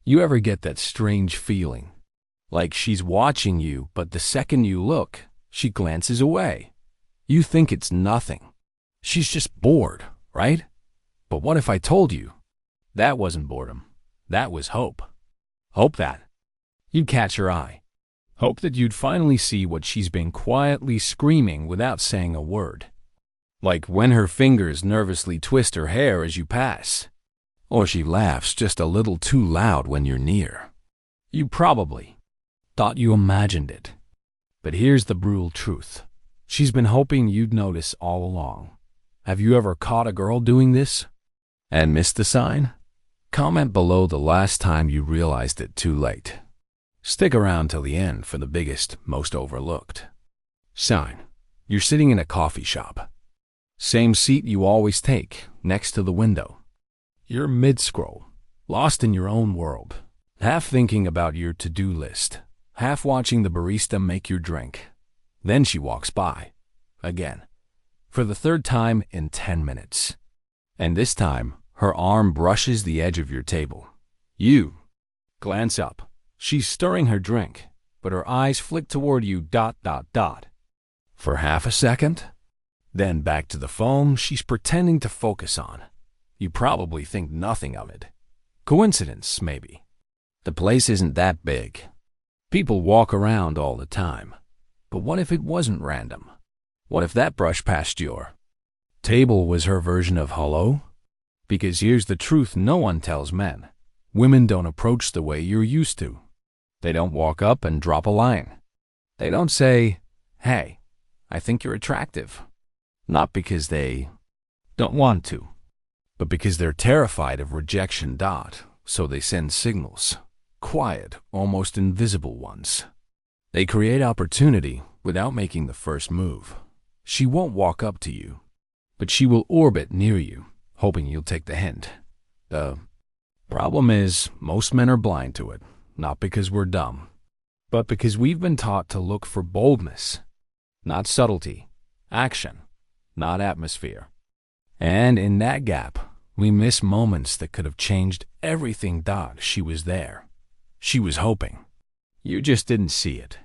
You ever get that strange feeling? Like she's watching you, but the second you look, she glances away. You think it's nothing. She's just bored, right? But what if I told you? That wasn't boredom. That was hope. Hope that you'd catch her eye. Hope that you'd finally see what she's been quietly screaming without saying a word. Like when her fingers nervously twist her hair as you pass. Or she laughs just a little too loud when you're near. You probably thought you imagined it. But here's the brutal truth. She's been hoping you'd notice all along. Have you ever caught a girl doing this and missed the sign? Comment below the last time you realized it too late. Stick around till the end for the biggest, most overlooked sign. You're sitting in a coffee shop. Same seat you always take, next to the window. You're mid-scroll, lost in your own world, half thinking about your to-do list, half watching the barista make your drink. Then she walks by, again, for the third time in 10 minutes. And this time, her arm brushes the edge of your table. You glance up. She's stirring her drink, but her eyes flick toward you ... For half a second. Then back to the phone she's pretending to focus on. You probably think nothing of it. Coincidence, maybe. The place isn't that big. People walk around all the time. But what if it wasn't random? What if that brush past your table was her version of hello? Because here's the truth no one tells men. Women don't approach the way you're used to. They don't walk up and drop a line. They don't say, "Hey, I think you're attractive." Not because they don't want to, but because they're terrified of rejection. So they send signals, quiet, almost invisible ones. They create opportunity without making the first move. She won't walk up to you, but she will orbit near you, hoping you'll take the hint. The problem is, most men are blind to it, not because we're dumb, but because we've been taught to look for boldness, not subtlety, action, not atmosphere. And in that gap, we miss moments that could have changed everything. She was there. She was hoping. You just didn't see it.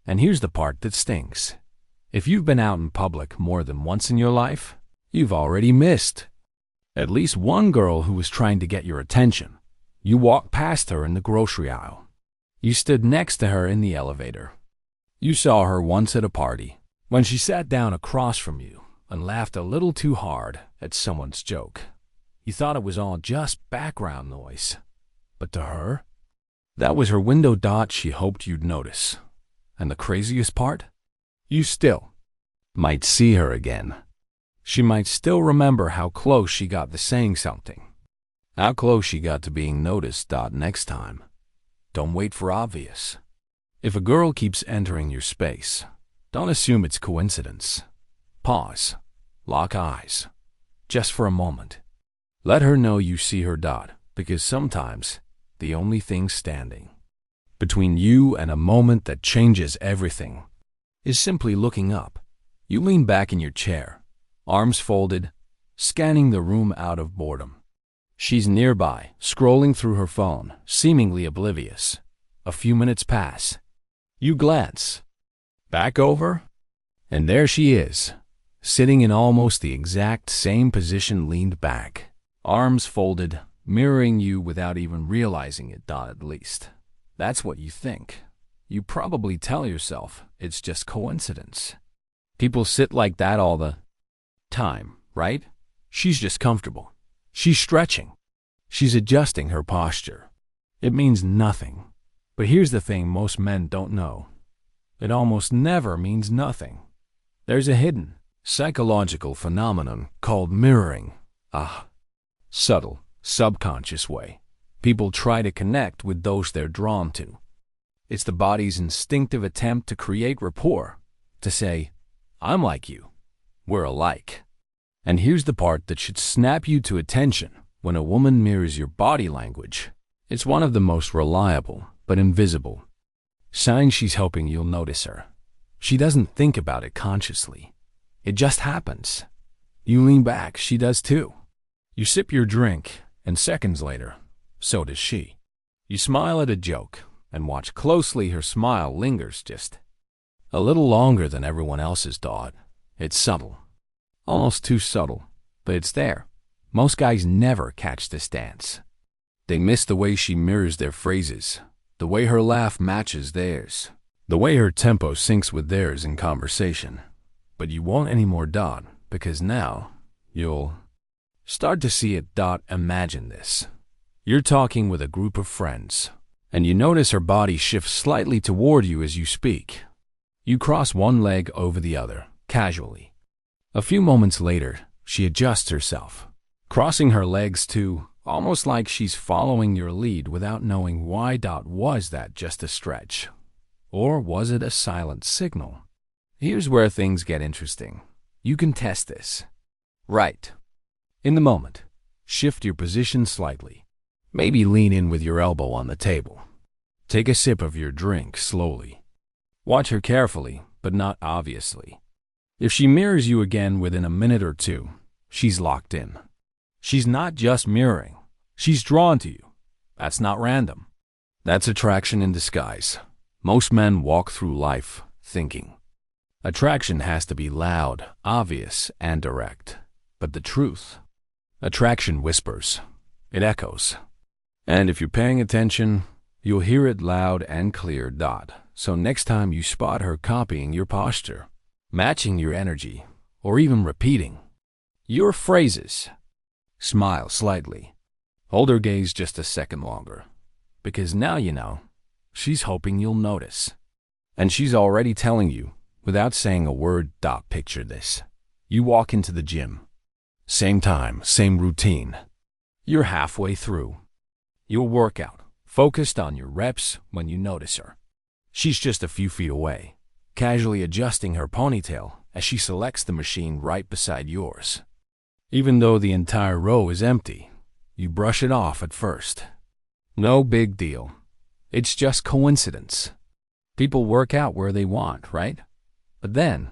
And here's the part that stings. If you've been out in public more than once in your life, you've already missed at least one girl who was trying to get your attention. You walked past her in the grocery aisle. You stood next to her in the elevator. You saw her once at a party, when she sat down across from you and laughed a little too hard at someone's joke. You thought it was all just background noise. But to her, that was her window. She hoped you'd notice. And the craziest part? You still might see her again. She might still remember how close she got to saying something. How close she got to being noticed. Next time, don't wait for obvious. If a girl keeps entering your space, don't assume it's coincidence. Pause. Lock eyes. Just for a moment. Let her know you see her. Because sometimes, the only thing standing between you and a moment that changes everything is simply looking up. You lean back in your chair, arms folded, scanning the room out of boredom. She's nearby, scrolling through her phone, seemingly oblivious. A few minutes pass. You glance back over, and there she is, sitting in almost the exact same position, leaned back, arms folded, mirroring you without even realizing it. At least, that's what you think. You probably tell yourself it's just coincidence. People sit like that all the time, right? She's just comfortable. She's stretching. She's adjusting her posture. It means nothing. But here's the thing most men don't know. It almost never means nothing. There's a hidden, psychological phenomenon called mirroring. Subtle, subconscious way people try to connect with those they're drawn to. It's the body's instinctive attempt to create rapport, to say, I'm like you, we're alike. And here's the part that should snap you to attention when a woman mirrors your body language. It's one of the most reliable, but invisible signs she's hoping you'll notice her. She doesn't think about it consciously. It just happens. You lean back, she does too. You sip your drink, and seconds later, so does she. You smile at a joke and watch closely. Her smile lingers just a little longer than everyone else's thought. It's subtle, almost too subtle, but it's there. Most guys never catch this dance. They miss the way she mirrors their phrases, the way her laugh matches theirs, the way her tempo syncs with theirs in conversation. But you won't anymore, because now you'll start to see it. Imagine this. You're talking with a group of friends, and you notice her body shifts slightly toward you as you speak. You cross one leg over the other, casually. A few moments later, she adjusts herself, crossing her legs too, almost like she's following your lead without knowing why. Was that just a stretch? Or was it a silent signal? Here's where things get interesting. You can test this. Right. In the moment, shift your position slightly. Maybe lean in with your elbow on the table. Take a sip of your drink slowly. Watch her carefully, but not obviously. If she mirrors you again within a minute or two, she's locked in. She's not just mirroring. She's drawn to you. That's not random. That's attraction in disguise. Most men walk through life thinking attraction has to be loud, obvious, and direct. But the truth, attraction whispers. It echoes. And if you're paying attention, you'll hear it loud and clear. So next time you spot her copying your posture, matching your energy, or even repeating your phrases, smile slightly. Hold her gaze just a second longer, because now you know she's hoping you'll notice. And she's already telling you, without saying a word. Picture this. You walk into the gym. Same time, same routine. You're halfway through your workout, focused on your reps when you notice her. She's just a few feet away, casually adjusting her ponytail as she selects the machine right beside yours. Even though the entire row is empty, you brush it off at first. No big deal. It's just coincidence. People work out where they want, right? But then,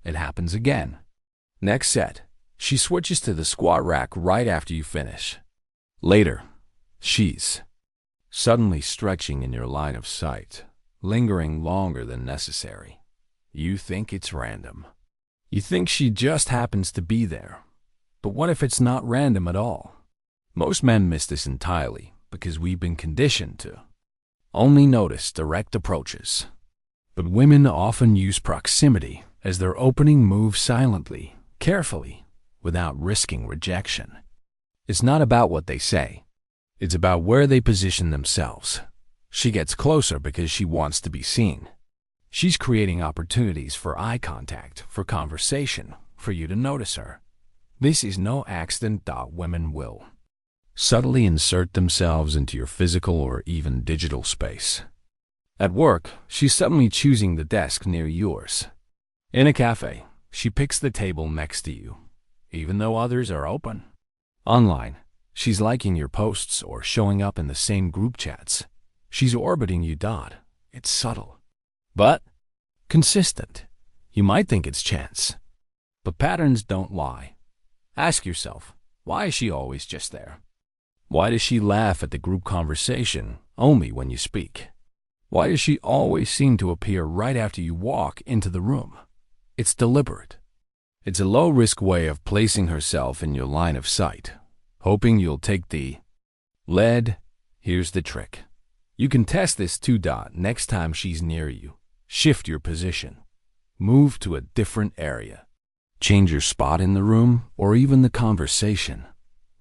it happens again. Next set, she switches to the squat rack right after you finish. Later, she's suddenly stretching in your line of sight, lingering longer than necessary. You think it's random. You think she just happens to be there. But what if it's not random at all? Most men miss this entirely because we've been conditioned to only notice direct approaches. But women often use proximity as their opening move silently, carefully, without risking rejection. It's not about what they say. It's about where they position themselves. She gets closer because she wants to be seen. She's creating opportunities for eye contact, for conversation, for you to notice her. This is no accident. Women will subtly insert themselves into your physical or even digital space. At work, she's suddenly choosing the desk near yours. In a cafe, she picks the table next to you, even though others are open. Online, she's liking your posts or showing up in the same group chats. She's orbiting you. It's subtle, but consistent. You might think it's chance, but patterns don't lie. Ask yourself, why is she always just there? Why does she laugh at the group conversation only when you speak? Why does she always seem to appear right after you walk into the room? It's deliberate. It's a low-risk way of placing herself in your line of sight, hoping you'll take the lead. Here's the trick. You can test this too. Next time she's near you, shift your position. Move to a different area. Change your spot in the room or even the conversation.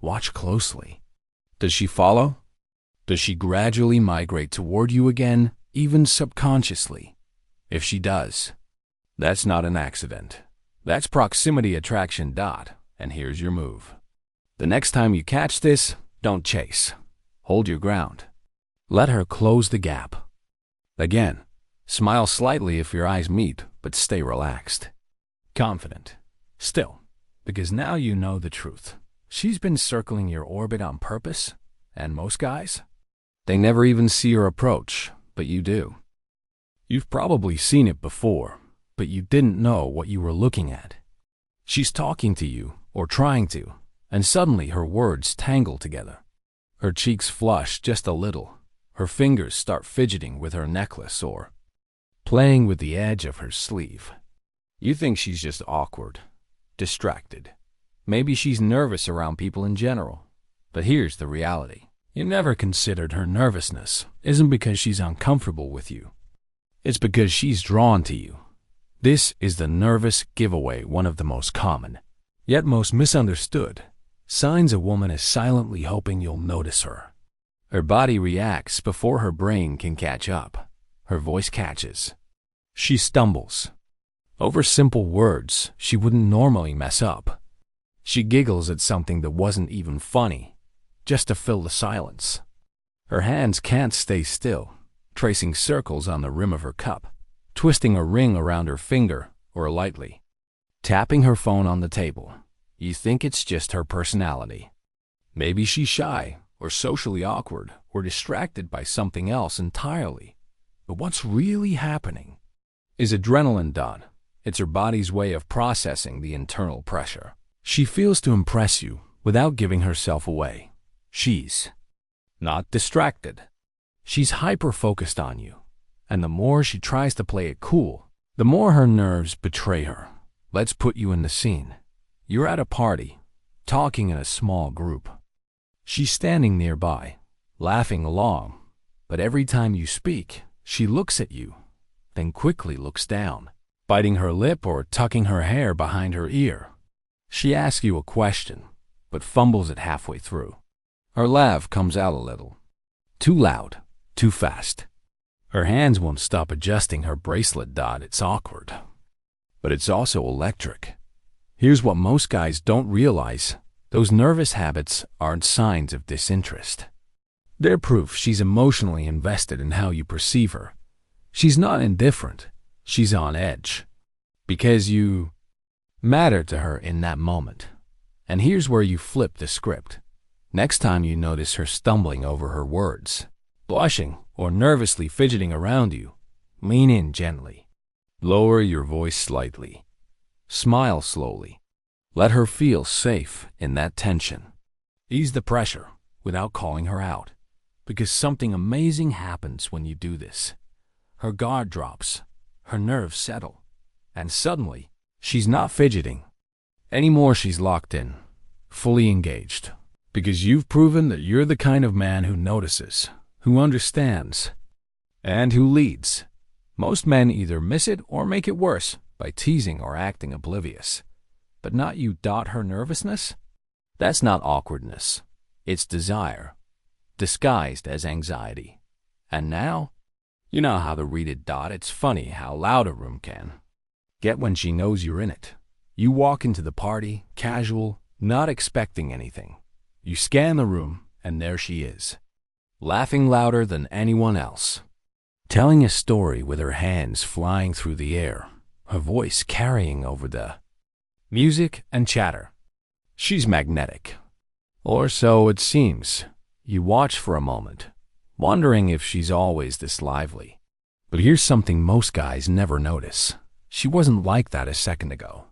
Watch closely. Does she follow? Does she gradually migrate toward you again, even subconsciously? If she does, that's not an accident. That's proximity attraction. And here's your move. The next time you catch this, don't chase. Hold your ground. Let her close the gap. Again, smile slightly if your eyes meet, but stay relaxed. Confident. Still, because now you know the truth. She's been circling your orbit on purpose, and most guys, they never even see her approach, but you do. You've probably seen it before, but you didn't know what you were looking at. She's talking to you, or trying to, and suddenly her words tangle together. Her cheeks flush just a little, Her fingers start fidgeting with her necklace or playing with the edge of her sleeve. You think she's just awkward, distracted. Maybe she's nervous around people in general. But here's the reality. You never considered her nervousness isn't because she's uncomfortable with you. It's because she's drawn to you. This is the nervous giveaway, one of the most common, yet most misunderstood, signs a woman is silently hoping you'll notice her. Her body reacts before her brain can catch up. Her voice catches. She stumbles over simple words she wouldn't normally mess up. She giggles at something that wasn't even funny, just to fill the silence. Her hands can't stay still, tracing circles on the rim of her cup, twisting a ring around her finger or lightly tapping her phone on the table. You think it's just her personality. Maybe she's shy or socially awkward or distracted by something else entirely. But what's really happening is adrenaline. It's her body's way of processing the internal pressure. She feels to impress you without giving herself away. She's not distracted. She's hyper-focused on you. And the more she tries to play it cool, the more her nerves betray her. Let's put you in the scene. You're at a party, talking in a small group. She's standing nearby, laughing along, but every time you speak, she looks at you, then quickly looks down, biting her lip or tucking her hair behind her ear. She asks you a question, but fumbles it halfway through. Her laugh comes out a little. Too loud, too fast. Her hands won't stop adjusting her bracelet. It's awkward. But it's also electric. Here's what most guys don't realize. Those nervous habits aren't signs of disinterest. They're proof she's emotionally invested in how you perceive her. She's not indifferent. She's on edge. Because you matter to her in that moment. And here's where you flip the script. Next time you notice her stumbling over her words, blushing, or nervously fidgeting around you, lean in gently. Lower your voice slightly. Smile slowly. Let her feel safe in that tension. Ease the pressure without calling her out, because something amazing happens when you do this. Her guard drops, her nerves settle, and suddenly, she's not fidgeting. Anymore, she's locked in, fully engaged, because you've proven that you're the kind of man who notices, who understands, and who leads. Most men either miss it or make it worse by teasing or acting oblivious. But not you. Her nervousness? That's not awkwardness. It's desire, disguised as anxiety. And now, you know how to read it. It's funny how loud a room can get when she knows you're in it. You walk into the party, casual, not expecting anything. You scan the room, and there she is, laughing louder than anyone else, telling a story with her hands flying through the air, her voice carrying over the music and chatter. She's magnetic. Or so it seems. You watch for a moment, wondering if she's always this lively. But here's something most guys never notice. She wasn't like that a second ago.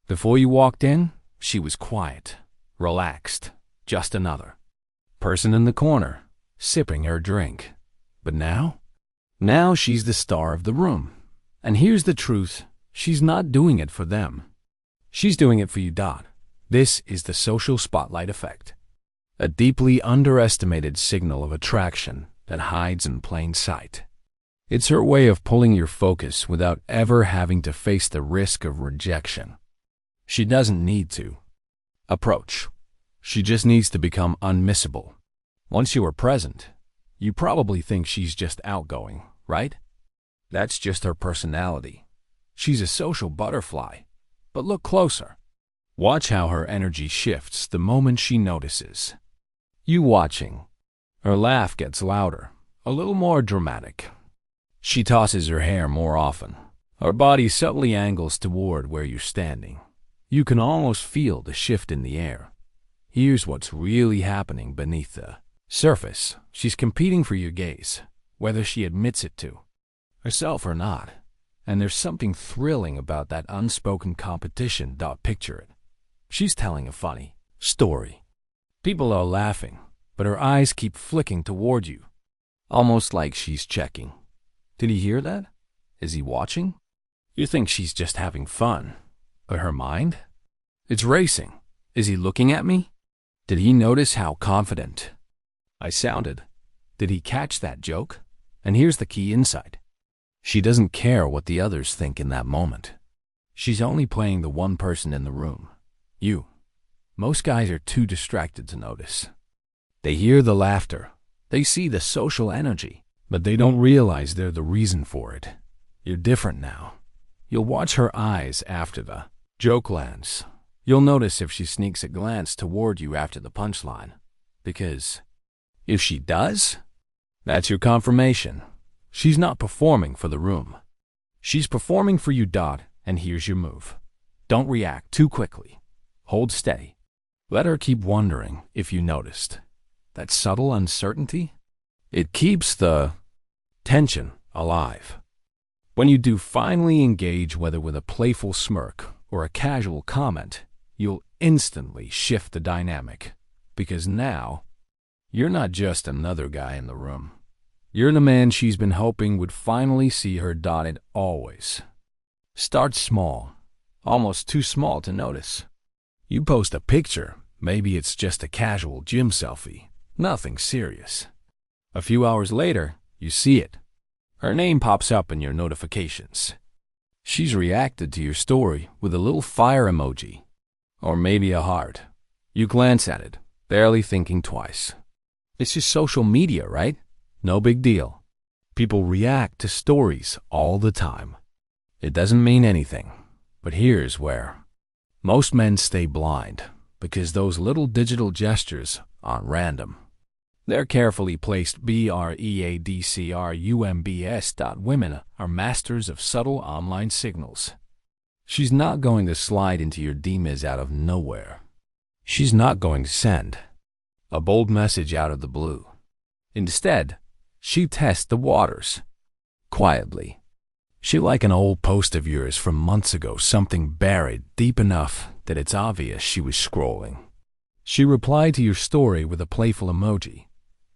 Before you walked in, she was quiet, relaxed, just another person in the corner, sipping her drink. But now she's the star of the room. And here's the truth. She's not doing it for them. She's doing it for you. This is the social spotlight effect, a deeply underestimated signal of attraction that hides in plain sight. It's her way of pulling your focus without ever having to face the risk of rejection. She doesn't need to approach. She just needs to become unmissable. Once you are present, you probably think she's just outgoing, right? That's just her personality. She's a social butterfly. But look closer. Watch how her energy shifts the moment she notices you watching. Her laugh gets louder, a little more dramatic. She tosses her hair more often. Her body subtly angles toward where you're standing. You can almost feel the shift in the air. Here's what's really happening beneath the surface. She's competing for your gaze, whether she admits it to herself or not. And there's something thrilling about that unspoken competition. Picture it. She's telling a funny story. People are laughing, but her eyes keep flicking toward you. almost like she's checking. Did he hear that? Is he watching? You think she's just having fun, but her mind? It's racing. Is he looking at me? Did he notice how confident I sounded? Did he catch that joke? And here's the key insight. She doesn't care what the others think in that moment. She's only playing the one person in the room, you. Most guys are too distracted to notice. They hear the laughter, they see the social energy, but they don't realize they're the reason for it. You're different now. You'll watch her eyes after the joke lands. You'll notice if she sneaks a glance toward you after the punchline. Because if she does, that's your confirmation. She's not performing for the room. She's performing for you, and here's your move. Don't react too quickly. Hold steady. Let her keep wondering if you noticed. That subtle uncertainty? It keeps the tension alive. When you do finally engage, whether with a playful smirk or a casual comment, you'll instantly shift the dynamic. Because now, you're not just another guy in the room. You're the man she's been hoping would finally see her dotted always. Start small, almost too small to notice. You post a picture, maybe it's just a casual gym selfie, nothing serious. A few hours later, you see it. Her name pops up in your notifications. She's reacted to your story with a little fire emoji, or maybe a heart. You glance at it, barely thinking twice. It's just social media, right? No big deal. People react to stories all the time. It doesn't mean anything, but here's where most men stay blind, because those little digital gestures aren't random. They're carefully placed BREADCRUMBS. Women are masters of subtle online signals. She's not going to slide into your DMs out of nowhere. She's not going to send a bold message out of the blue. Instead, she tests the waters quietly. She like an old post of yours from months ago, something buried deep enough that it's obvious she was scrolling. She replied to your story with a playful emoji,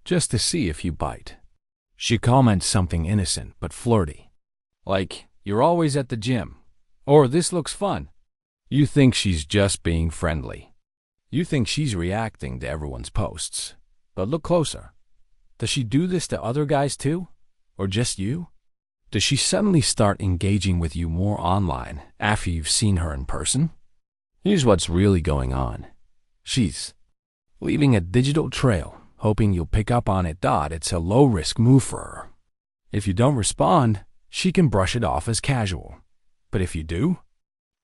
just to see if you bite. She comments something innocent but flirty, like, "You're always at the gym," or "This looks fun." You think she's just being friendly. You think she's reacting to everyone's posts. But look closer. Does she do this to other guys too? Or just you? Does she suddenly start engaging with you more online after you've seen her in person? Here's what's really going on. She's leaving a digital trail, hoping you'll pick up on it. It's a low-risk move for her. If you don't respond, she can brush it off as casual. But if you do,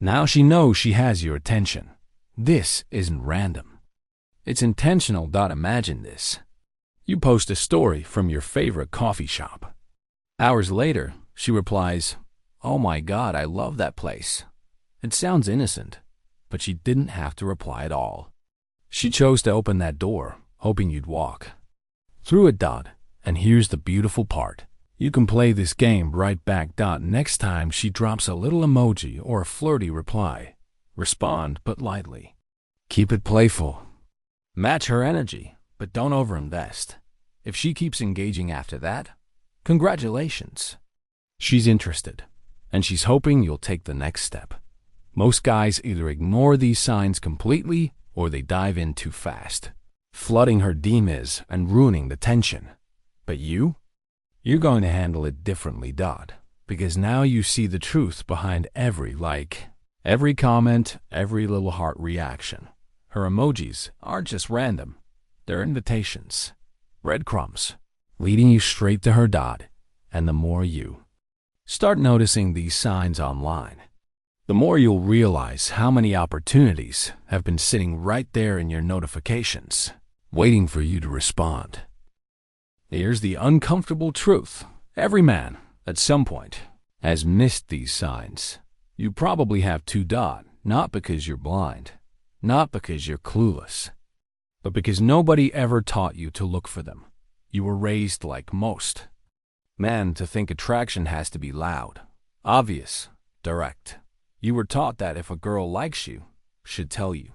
now she knows she has your attention. This isn't random. It's intentional. Imagine this. You post a story from your favorite coffee shop. Hours later, she replies, "Oh my God, I love that place." It sounds innocent, but she didn't have to reply at all. She chose to open that door, hoping you'd walk through it. And here's the beautiful part. You can play this game right back. Next time she drops a little emoji or a flirty reply, respond but lightly. Keep it playful. Match her energy, but don't overinvest. If she keeps engaging after that, congratulations. She's interested, and she's hoping you'll take the next step. Most guys either ignore these signs completely or they dive in too fast, flooding her DMs and ruining the tension. But you're going to handle it differently, because now you see the truth behind every like, every comment, every little heart reaction. Her emojis aren't just random. They're invitations, breadcrumbs, leading you straight to her. And the more you start noticing these signs online, the more you'll realize how many opportunities have been sitting right there in your notifications, waiting for you to respond. Here's the uncomfortable truth. Every man, at some point, has missed these signs. You probably have too. Not because you're blind, not because you're clueless, but because nobody ever taught you to look for them. You were raised like most men to think attraction has to be loud, obvious, direct. You were taught that if a girl likes you, she'd tell you.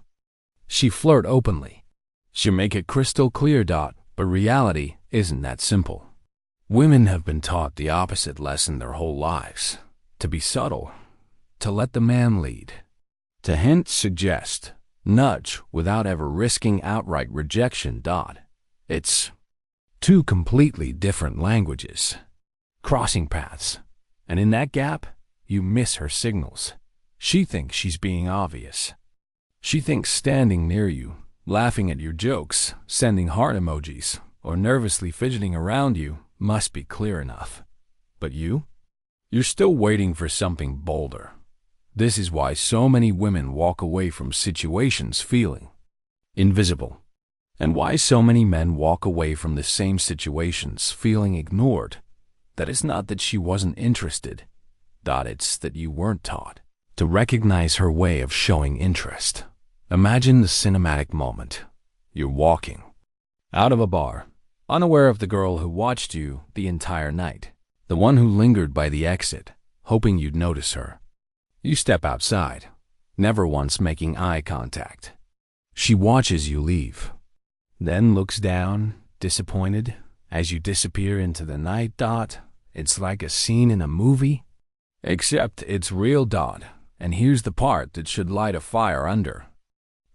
She flirt openly. She'll make it crystal clear. But reality isn't that simple. Women have been taught the opposite lesson their whole lives: to be subtle, to let the man lead, to hint, suggest, nudge without ever risking outright rejection. It's two completely different languages, crossing paths, and in that gap, you miss her signals. She thinks she's being obvious. She thinks standing near you, laughing at your jokes, sending heart emojis, or nervously fidgeting around you must be clear enough. But you're still waiting for something bolder. This is why so many women walk away from situations feeling invisible, and why so many men walk away from the same situations feeling ignored. That it's not that she wasn't interested. It's that you weren't taught to recognize her way of showing interest. Imagine the cinematic moment. You're walking out of a bar, unaware of the girl who watched you the entire night, the one who lingered by the exit, hoping you'd notice her. You step outside, never once making eye contact. She watches you leave, then looks down, disappointed, as you disappear into the night. It's like a scene in a movie, except it's real. And here's the part that should light a fire under.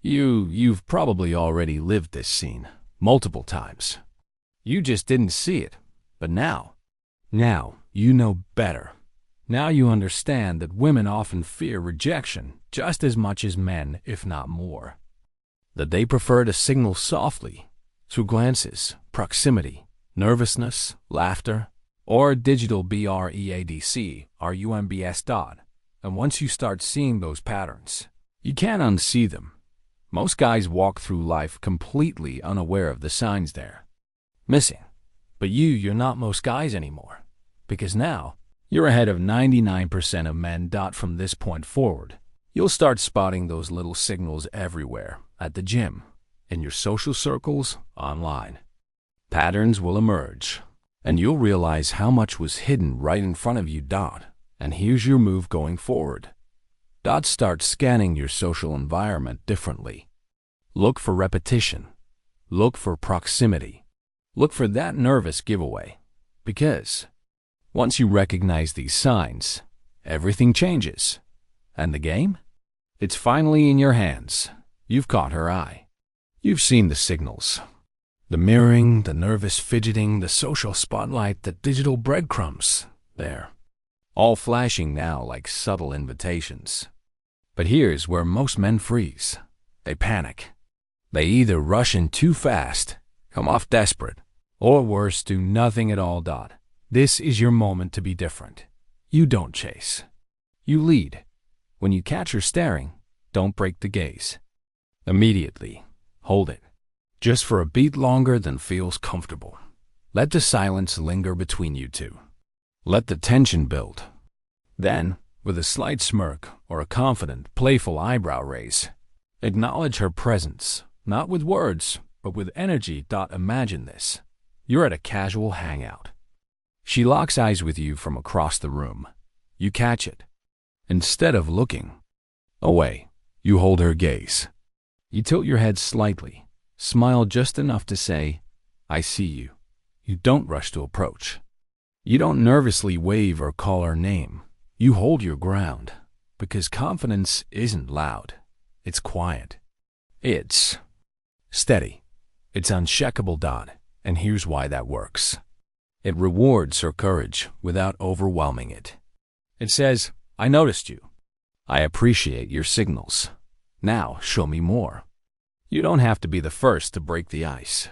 You've probably already lived this scene multiple times. You just didn't see it. But now you know better. Now you understand that women often fear rejection just as much as men, if not more. That they prefer to signal softly, through glances, proximity, nervousness, laughter, or digital BREADC, RUMBS. And once you start seeing those patterns, you can't unsee them. Most guys walk through life completely unaware of the signs they're missing. But you're not most guys anymore, because now you're ahead of 99% of men. From this point forward, you'll start spotting those little signals everywhere, at the gym, in your social circles, online. Patterns will emerge, and you'll realize how much was hidden right in front of you. And here's your move going forward. Start scanning your social environment differently. Look for repetition. Look for proximity. Look for that nervous giveaway. Because once you recognize these signs, everything changes. And the game? It's finally in your hands. You've caught her eye. You've seen the signals. The mirroring, the nervous fidgeting, the social spotlight, the digital breadcrumbs. There. All flashing now like subtle invitations. But here's where most men freeze. They panic. They either rush in too fast, come off desperate, or worse, do nothing at all. This is your moment to be different. You don't chase. You lead. When you catch her staring, don't break the gaze. Immediately, hold it. Just for a beat longer than feels comfortable. Let the silence linger between you two. Let the tension build. Then, with a slight smirk or a confident, playful eyebrow raise, acknowledge her presence, not with words, but with energy. Imagine this. You're at a casual hangout. She locks eyes with you from across the room. You catch it. Instead of looking away, you hold her gaze. You tilt your head slightly, smile just enough to say, "I see you." You don't rush to approach. You don't nervously wave or call her name. You hold your ground, because confidence isn't loud. It's quiet. It's steady. It's unshakable. And here's why that works. It rewards her courage without overwhelming it. It says, "I noticed you. I appreciate your signals. Now show me more." You don't have to be the first to break the ice.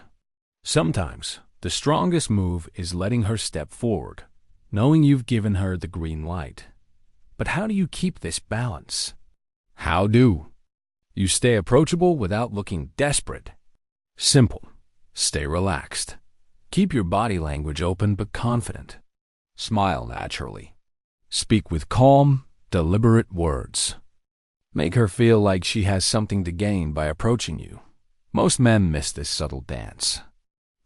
Sometimes, the strongest move is letting her step forward, knowing you've given her the green light. But how do you keep this balance? How do you stay approachable without looking desperate? Simple. Stay relaxed. Keep your body language open but confident. Smile naturally. Speak with calm, deliberate words. Make her feel like she has something to gain by approaching you. Most men miss this subtle dance.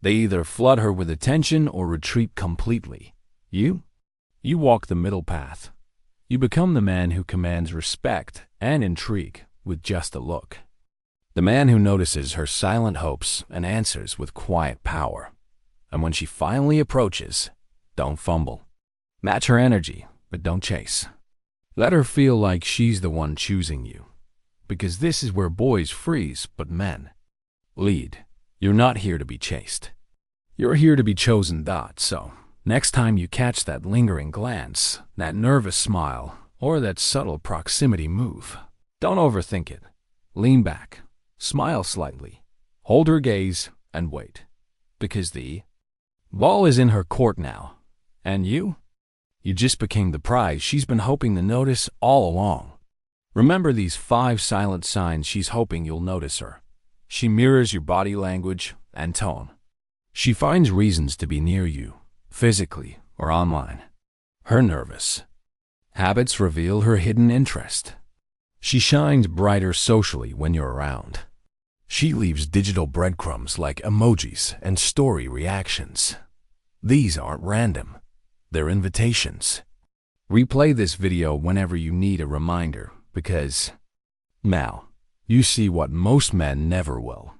They either flood her with attention or retreat completely. You walk the middle path. You become the man who commands respect and intrigue with just a look. The man who notices her silent hopes and answers with quiet power. And when she finally approaches, don't fumble. Match her energy, but don't chase. Let her feel like she's the one choosing you. Because this is where boys freeze, but men lead. You're not here to be chased. You're here to be chosen. So, next time you catch that lingering glance, that nervous smile, or that subtle proximity move, don't overthink it. Lean back, smile slightly, hold her gaze, and wait. Because the ball is in her court now. And you just became the prize she's been hoping to notice all along. Remember these 5 silent signs she's hoping you'll notice her. She mirrors your body language and tone. She finds reasons to be near you, physically or online. Her nervous habits reveal her hidden interest. She shines brighter socially when you're around. She leaves digital breadcrumbs like emojis and story reactions. These aren't random. They're invitations. Replay this video whenever you need a reminder, because now you see what most men never will.